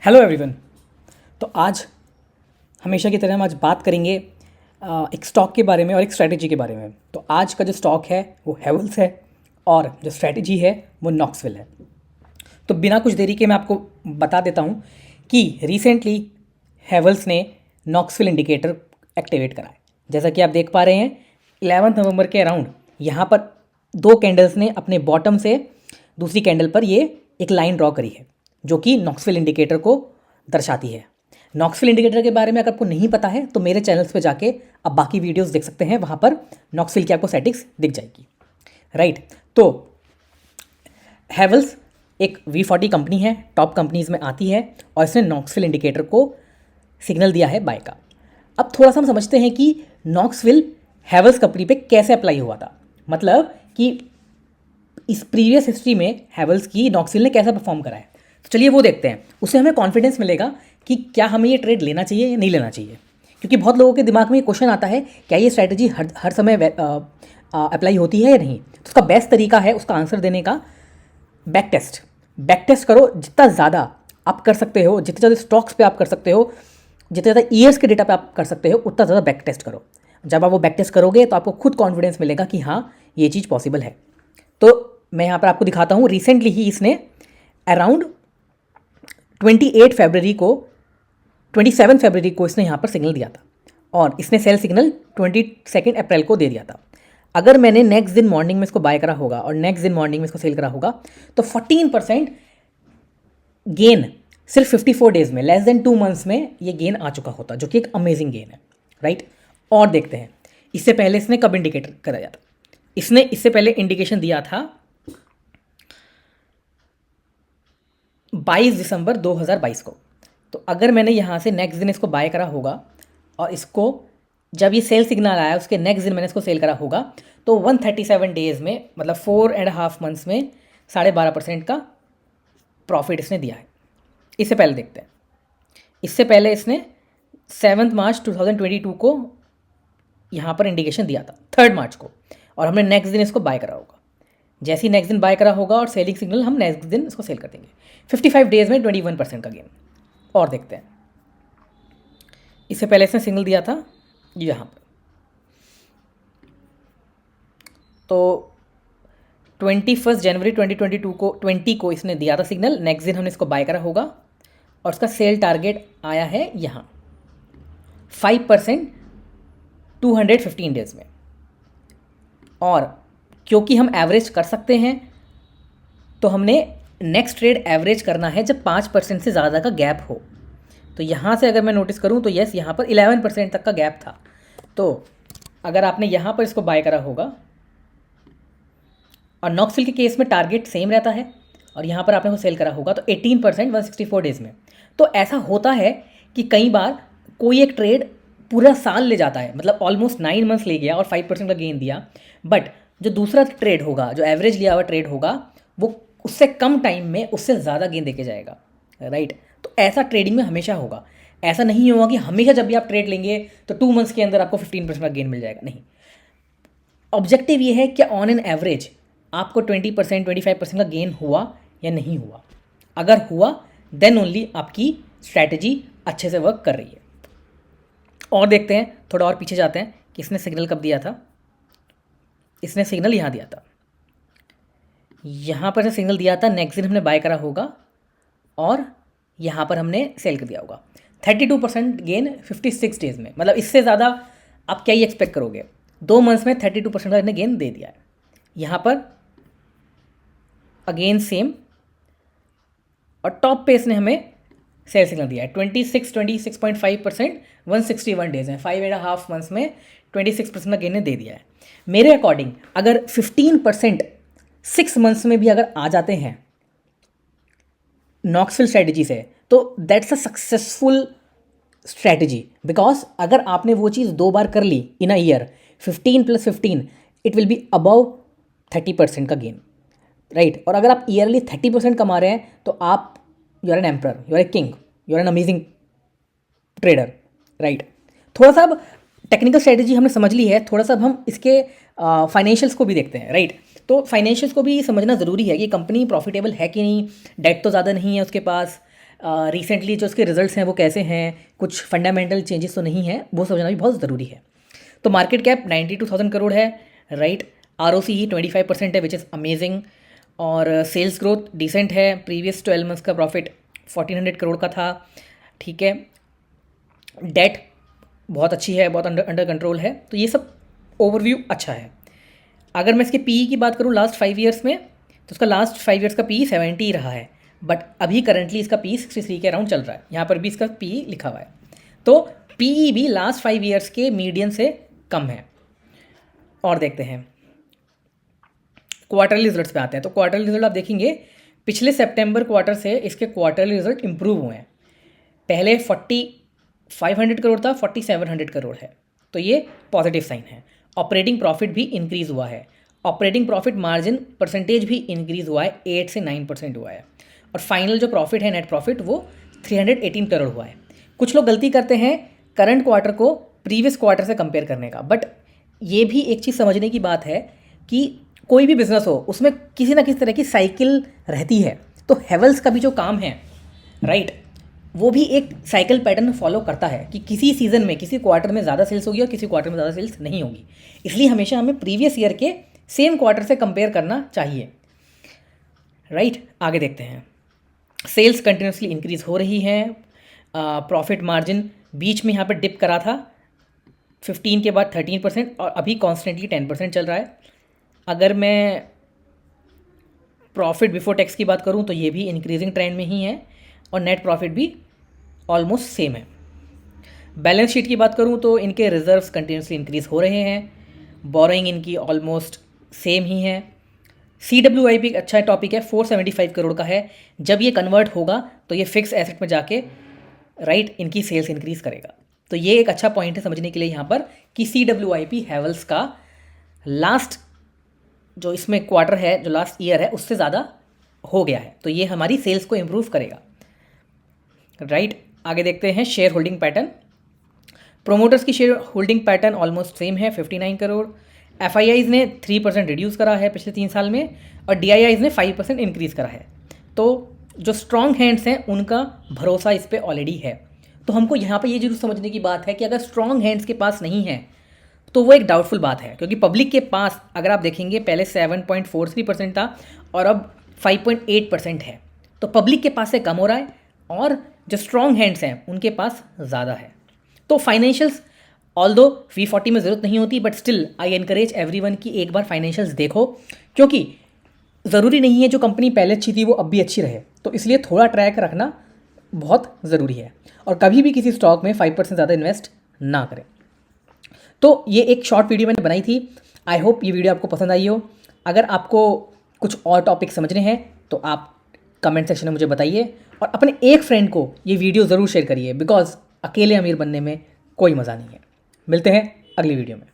Hello everyone. तो आज हमेशा की तरह हम आज बात करेंगे एक स्टॉक के बारे में और एक स्ट्रैटेजी के बारे में। तो आज का जो स्टॉक है वो हेवल्स है और जो स्ट्रैटेजी है वो नॉक्सविल है। तो बिना कुछ देरी के मैं आपको बता देता हूँ कि रिसेंटली हेवल्स ने नॉक्सविल इंडिकेटर एक्टिवेट करा है। जैसा कि आप देख पा रहे हैं 11 नवंबर के अराउंड यहाँ पर दो कैंडल्स ने अपने बॉटम से दूसरी कैंडल पर ये एक लाइन ड्रॉ करी है जो कि नॉक्सविल इंडिकेटर को दर्शाती है। नॉक्सविल इंडिकेटर के बारे में अगर आपको नहीं पता है तो मेरे चैनल्स पे जाके आप बाकी वीडियोस देख सकते हैं, वहाँ पर नॉक्सविल की आपको सेटिंग्स दिख जाएगी। राइट, तो हैवल्स एक V40 कंपनी है, टॉप कंपनीज में आती है और इसने नॉक्सविल इंडिकेटर को सिग्नल दिया है बाय का। अब थोड़ा सा हम समझते हैं कि नॉक्सविल हैवल्स कंपनी पे कैसे अप्लाई हुआ था। मतलब कि इस प्रीवियस हिस्ट्री में हैवल्स की नॉक्सविल ने कैसा परफॉर्म करा है। तो चलिए वो देखते हैं, उससे हमें कॉन्फिडेंस मिलेगा कि क्या हमें ये ट्रेड लेना चाहिए या नहीं लेना चाहिए। क्योंकि बहुत लोगों के दिमाग में ये क्वेश्चन आता है क्या ये स्ट्रैटेजी हर समय अप्लाई होती है या नहीं। तो उसका बेस्ट तरीका है उसका आंसर देने का बैक टेस्ट करो। जितना ज़्यादा आप कर सकते हो, जितने ज़्यादा स्टॉक्स पे आप कर सकते हो, जितने ज़्यादा ईयर्स के डेटा पे आप कर सकते हो, उतना ज़्यादा बैक टेस्ट करो। जब आप वो बैक टेस्ट करोगे तो आपको खुद कॉन्फिडेंस मिलेगा कि हाँ ये चीज़ पॉसिबल है। तो मैं यहाँ पर आपको दिखाता हूँ, रिसेंटली ही इसने अराउंड 27 फरवरी को इसने यहाँ पर सिग्नल दिया था और इसने सेल सिग्नल 22 अप्रैल को दे दिया था। अगर मैंने नेक्स्ट दिन मॉर्निंग में इसको बाय करा होगा और नेक्स्ट दिन मॉर्निंग में इसको सेल करा होगा तो 14% गेन सिर्फ 54 डेज में, लेस देन 2 मंथ्स में ये गेन आ चुका होता, जो कि एक अमेजिंग गेन है। राइट, और देखते हैं इससे पहले इसने कब इंडिकेटर कराया था। इसने इससे पहले इंडिकेशन दिया था 22 दिसंबर 2022 को। तो अगर मैंने यहाँ से नेक्स्ट दिन इसको बाय करा होगा और इसको जब ये सेल सिग्नल आया उसके नेक्स्ट दिन मैंने इसको सेल करा होगा तो 137 डेज़ में, मतलब 4.5 मंथ्स में 12.5% का प्रॉफिट इसने दिया है। इससे पहले देखते हैं, इससे पहले इसने 7 मार्च 2022 को यहाँ पर इंडिकेशन दिया था 3 मार्च को, और हमने नेक्स्ट दिन इसको बाय करा होगा। जैसे ही नेक्स्ट दिन बाय करा होगा और सेलिंग सिग्नल हम नेक्स्ट दिन इसको सेल कर देंगे। 55 डेज़ में 21% का गेन। और देखते हैं, इससे पहले इसने सिग्नल दिया था यहाँ पर, तो 21 जनवरी 2022 को 20 को इसने दिया था सिग्नल। नेक्स्ट दिन हमने इसको बाय करा होगा और इसका सेल टारगेट आया है यहाँ 5% 215 डेज़ में। और क्योंकि हम एवरेज कर सकते हैं तो हमने नेक्स्ट ट्रेड एवरेज करना है जब 5% से ज़्यादा का गैप हो। तो यहाँ से अगर मैं नोटिस करूँ तो यस, यहाँ पर 11% तक का गैप था। तो अगर आपने यहाँ पर इसको बाय करा होगा और नॉक्सविल के केस में टारगेट सेम रहता है और यहाँ पर आपने को सेल करा होगा तो 18% 164 डेज़ में। तो ऐसा होता है कि कई बार कोई एक ट्रेड पूरा साल ले जाता है, मतलब ऑलमोस्ट 9 मंथ्स ले गया और 5% का गेन दिया, बट जो दूसरा ट्रेड होगा, जो एवरेज लिया हुआ ट्रेड होगा, वो उससे कम टाइम में उससे ज़्यादा गेन देके जाएगा। राइट, तो ऐसा ट्रेडिंग में हमेशा होगा। ऐसा नहीं होगा कि हमेशा जब भी आप ट्रेड लेंगे तो 2 मंथ्स के अंदर आपको 15% का गेन मिल जाएगा। नहीं, ऑब्जेक्टिव ये है कि ऑन एन एवरेज आपको 20% 25% का गेन हुआ या नहीं हुआ। अगर हुआ देन ओनली आपकी स्ट्रैटेजी अच्छे से वर्क कर रही है। और देखते हैं, थोड़ा और पीछे जाते हैं कि इसने सिग्नल कब दिया था। इसने सिग्नल यहाँ दिया था, यहाँ पर से सिग्नल दिया था, नेक्स्ट दिन हमने बाय करा होगा और यहाँ पर हमने सेल कर दिया होगा। 32% गेन 56 डेज़ में, मतलब इससे ज़्यादा आप क्या ही एक्सपेक्ट करोगे। 2 मंथ्स में 32% का इसने गेन दे दिया है। यहाँ पर अगेन सेम, और टॉप पे इसने हमें सेल सिग्नल दिया है 26.5% 161 डेज़ हैं, 5.5 मंथ्स में 26% का गेन ने दे दिया है। मेरे अकॉर्डिंग अगर 15% 6 मंथ्स में भी अगर आ जाते हैं नॉक्सविल स्ट्रैटेजी से तो that's a successful strategy. Because अगर आपने वो चीज़ 2 बार कर ली in a year, 15 + 15 it will be above 30% का गेन। राइट, और अगर आप ईयरली 30% कमा रहे हैं तो आप you are an emperor, you are a king, you are an amazing trader. Right, थोड़ा सा अब टेक्निकल स्ट्रैटेजी हमने समझ ली है, थोड़ा सा अब हम इसके फाइनेंशियल्स को भी देखते हैं। राइट, तो फाइनेंशियल्स को भी समझना ज़रूरी है कि कंपनी प्रॉफिटेबल है कि नहीं, डेट तो ज़्यादा नहीं है उसके पास, रिसेंटली जो उसके रिजल्ट्स हैं वो कैसे हैं, कुछ फंडामेंटल चेंजेस तो नहीं है, वो समझना भी बहुत ज़रूरी है। तो मार्केट कैप 92,000 करोड़ है, राइट। ROCE ही 25% है, विच इज़ अमेजिंग। और सेल्स ग्रोथ डिसेंट है, प्रीवियस 12 मंथ्स का प्रॉफिट 1400 करोड़ का था, ठीक है। डेट बहुत अच्छी है, बहुत अंडर कंट्रोल है। तो ये सब ओवरव्यू अच्छा है। अगर मैं इसके पीई की बात करूँ लास्ट 5 ईयर्स में, तो उसका लास्ट 5 ईयर्स का पीई 70 रहा है, बट अभी करंटली इसका पीई 63 के अराउंड चल रहा है। यहाँ पर भी इसका पीई लिखा हुआ है। तो पीई भी लास्ट 5 ईयर्स के मीडियन से कम है। और देखते हैं क्वार्टरली रिजल्ट्स पे आते हैं। तो क्वार्टरली रिजल्ट आप देखेंगे, पिछले सितंबर क्वार्टर से इसके क्वार्टरली रिजल्ट इंप्रूव हुए हैं। पहले 4500 करोड़ था, 4700 करोड़ है, तो ये पॉजिटिव साइन है। ऑपरेटिंग प्रॉफिट भी इंक्रीज़ हुआ है, ऑपरेटिंग प्रॉफिट मार्जिन परसेंटेज भी इंक्रीज़ हुआ है, 8 से 9% हुआ है। और फाइनल जो प्रॉफिट है, नेट प्रॉफिट, वो 318 करोड़ हुआ है। कुछ लोग गलती करते हैं करंट क्वार्टर को प्रीवियस क्वार्टर से कंपेयर करने का, बट ये भी एक चीज़ समझने की बात है कि कोई भी बिजनेस हो उसमें किसी ना किसी तरह की साइकिल रहती है। तो हेवल्स का भी जो काम है, राइट, वो भी एक साइकिल पैटर्न फॉलो करता है कि किसी सीज़न में, किसी क्वार्टर में ज़्यादा सेल्स होगी और किसी क्वार्टर में ज़्यादा सेल्स नहीं होगी। इसलिए हमेशा हमें प्रीवियस ईयर के सेम क्वार्टर से कंपेयर करना चाहिए, राइट। आगे देखते हैं। सेल्स कंटिन्यूसली इंक्रीज़ हो रही है। प्रॉफिट मार्जिन बीच में यहाँ पर डिप करा था 15 के बाद 13%, और अभी कॉन्स्टेंटली 10% चल रहा है। अगर मैं प्रॉफिट बिफोर टैक्स की बात करूँ तो ये भी इंक्रीजिंग ट्रेंड में ही है, और नेट प्रॉफिट भी ऑलमोस्ट सेम है। बैलेंस शीट की बात करूँ तो इनके रिजर्व्स कंटिन्यूसली इंक्रीज़ हो रहे हैं, बोरोइंग इनकी ऑलमोस्ट सेम ही है। CWIP एक अच्छा टॉपिक है, 475 करोड़ का है। जब ये कन्वर्ट होगा तो ये फिक्स एसेट में जाके, राइट, इनकी सेल्स इंक्रीज़ करेगा। तो ये एक अच्छा पॉइंट है समझने के लिए यहाँ पर कि CWIP हैवल्स का लास्ट जो इसमें क्वार्टर है, जो लास्ट ईयर है, उससे ज़्यादा हो गया है। तो ये हमारी सेल्स को इम्प्रूव करेगा, राइट। आगे देखते हैं शेयर होल्डिंग पैटर्न। प्रोमोटर्स की share holding pattern almost same है, 59 करोड़। FIIs ने 3% रिड्यूस करा है पिछले 3 साल में, और DIIs ने 5% इंक्रीज़ करा है। तो जो स्ट्रॉन्ग हैंड्स हैं उनका भरोसा इस पर ऑलरेडी है। तो हमको यहाँ पर ये जरूर समझने की बात है कि अगर स्ट्रॉन्ग हैंड्स के पास नहीं है तो वो एक डाउटफुल बात है, क्योंकि पब्लिक के पास अगर आप देखेंगे पहले 7.43% था और अब 5.8% है। तो पब्लिक के पास से कम हो रहा है, और जो स्ट्रॉन्ग हैंड्स हैं उनके पास ज़्यादा है। तो फाइनेंशियल्स, ऑल्दो V40 में ज़रूरत नहीं होती, but still I encourage everyone कि एक बार फाइनेंशियल्स देखो, क्योंकि ज़रूरी नहीं है जो कंपनी पहले अच्छी थी वो अब भी अच्छी रहे। तो इसलिए थोड़ा ट्रैक रखना बहुत ज़रूरी है, और कभी भी किसी स्टॉक में 5% ज़्यादा इन्वेस्ट ना करें। तो ये एक शॉर्ट वीडियो मैंने बनाई थी। आई होप ये वीडियो आपको पसंद आई हो। अगर आपको कुछ और टॉपिक समझने हैं तो आप कमेंट सेक्शन में मुझे बताइए, और अपने एक फ्रेंड को ये वीडियो ज़रूर शेयर करिए, बिकॉज अकेले अमीर बनने में कोई मज़ा नहीं है। मिलते हैं अगली वीडियो में।